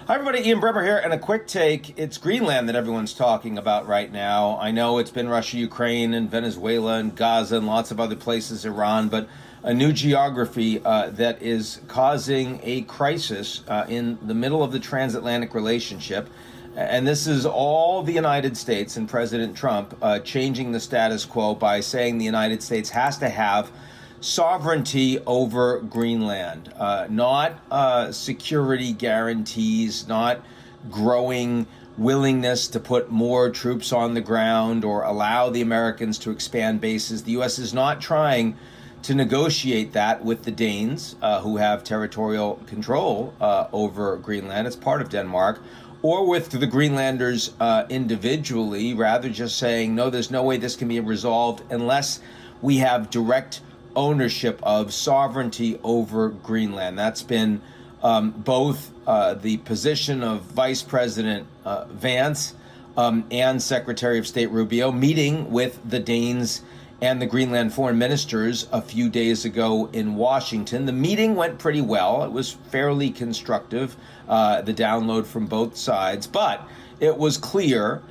Hi, everybody. Ian Bremmer here, and a quick take. It's Greenland that everyone's talking about right now. I know it's been Russia, Ukraine, and Venezuela, and Gaza, and lots of other places, Iran, but a new geography that is causing a crisis in the middle of the transatlantic relationship. And this is all the United States and President Trump changing the status quo by saying the United States has to have sovereignty over Greenland, not security guarantees, not growing willingness to put more troops on the ground or allow the Americans to expand bases. The U.S. is not trying to negotiate that with the Danes, who have territorial control over Greenland. It's part of Denmark. Or with the Greenlanders individually, rather just saying, no, there's no way this can be resolved unless we have direct ownership of sovereignty over Greenland. That's been both the position of Vice President Vance and Secretary of State Rubio meeting with the Danes and the Greenland foreign ministers a few days ago in Washington. The meeting went pretty well. It was fairly constructive, the download from both sides, but it was clear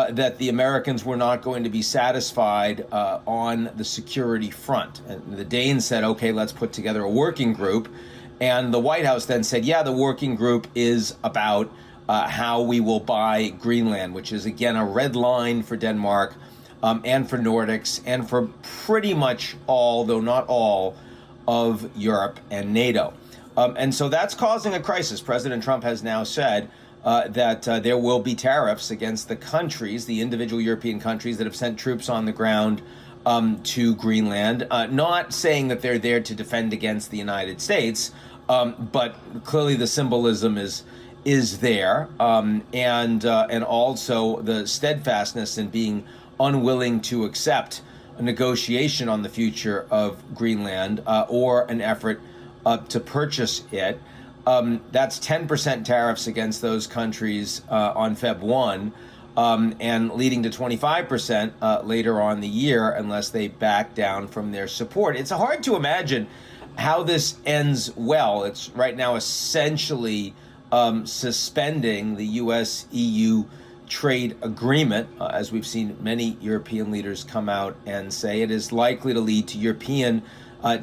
that the Americans were not going to be satisfied on the security front. And the Danes said, okay, let's put together a working group. And the White House then said, yeah, the working group is about how we will buy Greenland, which is, again, a red line for Denmark and for Nordics and for pretty much all, though not all, of Europe and NATO. And so that's causing a crisis. President Trump has now said that there will be tariffs against the countries, the individual European countries that have sent troops on the ground to Greenland, not saying that they're there to defend against the United States, but clearly the symbolism is there, and also the steadfastness in being unwilling to accept a negotiation on the future of Greenland or an effort to purchase it. That's 10% tariffs against those countries on Feb 1, and leading to 25% later on the year unless they back down from their support. It's hard to imagine how this ends well. It's right now essentially suspending the U.S.-EU trade agreement, as we've seen many European leaders come out and say. It is likely to lead to European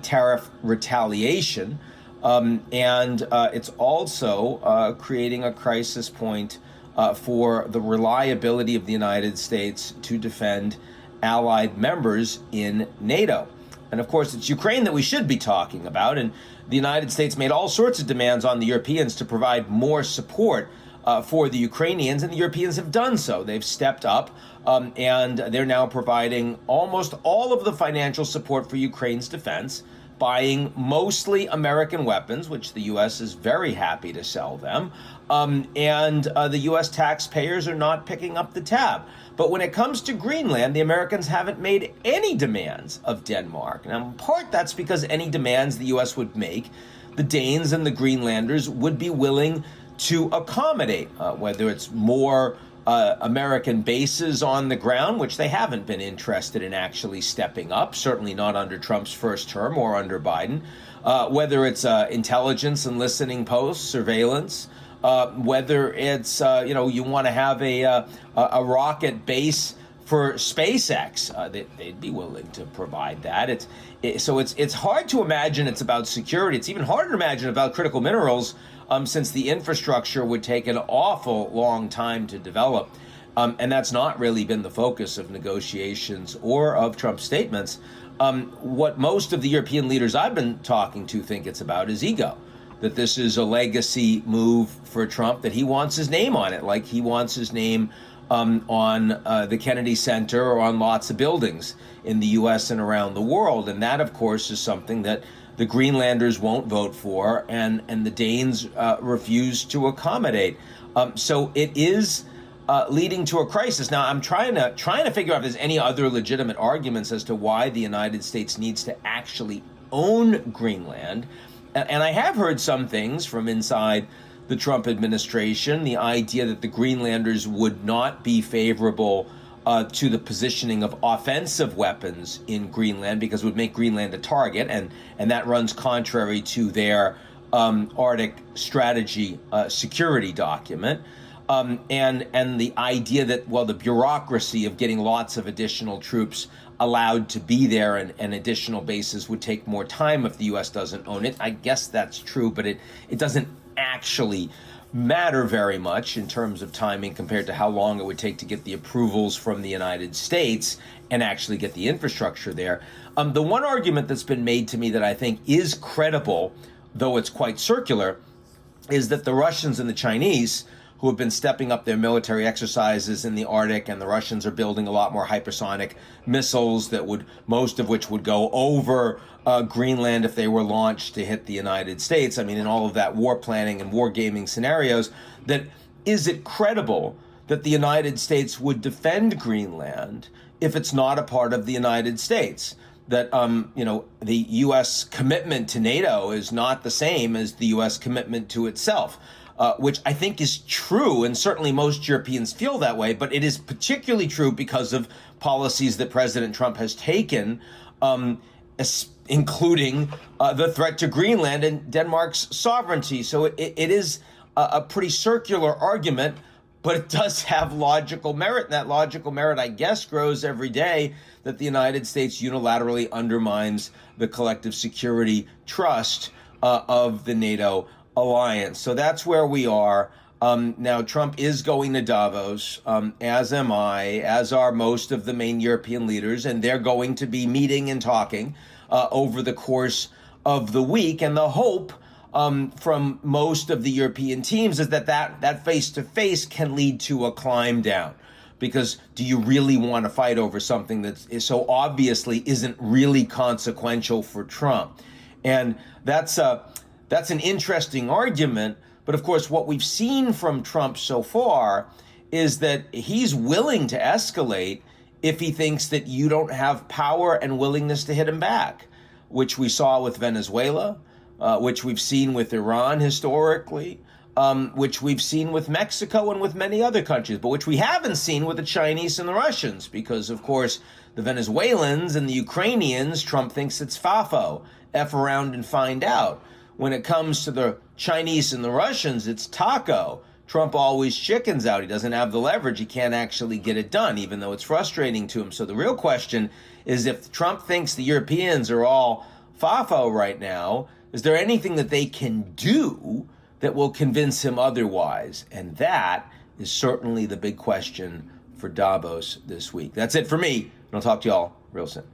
tariff retaliation. And it's also creating a crisis point for the reliability of the United States to defend allied members in NATO. And of course, it's Ukraine that we should be talking about. And the United States made all sorts of demands on the Europeans to provide more support for the Ukrainians, and the Europeans have done so. They've stepped up, and they're now providing almost all of the financial support for Ukraine's defense, buying mostly American weapons, which the U.S. is very happy to sell them, and the U.S. taxpayers are not picking up the tab. But when it comes to Greenland, the Americans haven't made any demands of Denmark. Now, in part, that's because any demands the U.S. would make, the Danes and the Greenlanders would be willing to accommodate, whether it's more American bases on the ground, which they haven't been interested in actually stepping up, certainly not under Trump's first term or under Biden, whether it's intelligence and listening posts, surveillance, whether it's, you want to have a rocket base for SpaceX, they'd be willing to provide that. So it's hard to imagine it's about security. It's even harder to imagine about critical minerals, since the infrastructure would take an awful long time to develop. And that's not really been the focus of negotiations or of Trump's statements. What most of the European leaders I've been talking to think it's about is ego, that this is a legacy move for Trump, that he wants his name on it, like he wants his name on the Kennedy Center or on lots of buildings in the U.S. and around the world. And that, of course, is something that the Greenlanders won't vote for, and the Danes refuse to accommodate. So it is leading to a crisis. Now, I'm trying to figure out if there's any other legitimate arguments as to why the United States needs to actually own Greenland. And I have heard some things from inside the Trump administration, the idea that the Greenlanders would not be favorable to the positioning of offensive weapons in Greenland because it would make Greenland a target, and that runs contrary to their Arctic strategy security document. And the idea that, well, the bureaucracy of getting lots of additional troops allowed to be there and additional bases would take more time if the U.S. doesn't own it. I guess that's true, but it doesn't actually matter very much in terms of timing compared to how long it would take to get the approvals from the United States and actually get the infrastructure there. The one argument that's been made to me that I think is credible, though it's quite circular, is that the Russians and the Chinese, who have been stepping up their military exercises in the Arctic, and the Russians are building a lot more hypersonic missiles that would, most of which would go over Greenland if they were launched to hit the United States. I mean, in all of that war planning and war gaming scenarios, that is it credible that the United States would defend Greenland if it's not a part of the United States? That, the U.S. commitment to NATO is not the same as the U.S. commitment to itself. Which I think is true, and certainly most Europeans feel that way, but it is particularly true because of policies that President Trump has taken, including the threat to Greenland and Denmark's sovereignty. So it is a pretty circular argument, but it does have logical merit, and that logical merit, I guess, grows every day that the United States unilaterally undermines the collective security trust of the NATO alliance. So that's where we are. Now, Trump is going to Davos, as am I, as are most of the main European leaders, and they're going to be meeting and talking over the course of the week. And the hope from most of the European teams is that face-to-face can lead to a climb down. Because do you really want to fight over something that is so obviously isn't really consequential for Trump? And that's an interesting argument, but of course what we've seen from Trump so far is that he's willing to escalate if he thinks that you don't have power and willingness to hit him back, which we saw with Venezuela, which we've seen with Iran historically, which we've seen with Mexico and with many other countries, but which we haven't seen with the Chinese and the Russians, because of course the Venezuelans and the Ukrainians, Trump thinks it's FAFO, F around and find out. When it comes to the Chinese and the Russians, it's taco. Trump always chickens out. He doesn't have the leverage. He can't actually get it done, even though it's frustrating to him. So the real question is, if Trump thinks the Europeans are all FAFO right now, is there anything that they can do that will convince him otherwise? And that is certainly the big question for Davos this week. That's it for me. And I'll talk to y'all real soon.